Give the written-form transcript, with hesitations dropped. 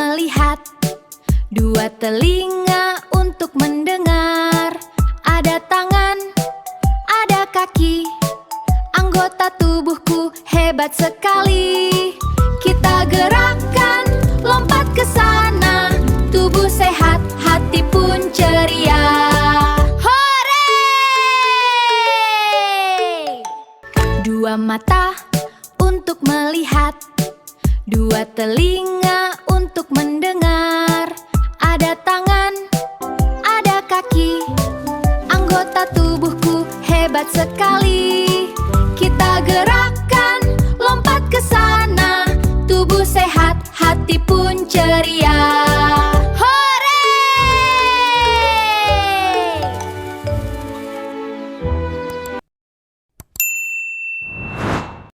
melihat, dua telinga untuk mendengar. Ada tangan, ada kaki, anggota tubuhku hebat sekali. Kita gerakkan, lompat ke sana, tubuh sehat, hati pun ceria. Hore! Dua mata untuk melihat, dua telinga untuk mendengar. Ada tangan, ada kaki, anggota tubuhku hebat sekali. Kita gerakkan, lompat ke sana, tubuh sehat, hati pun ceria.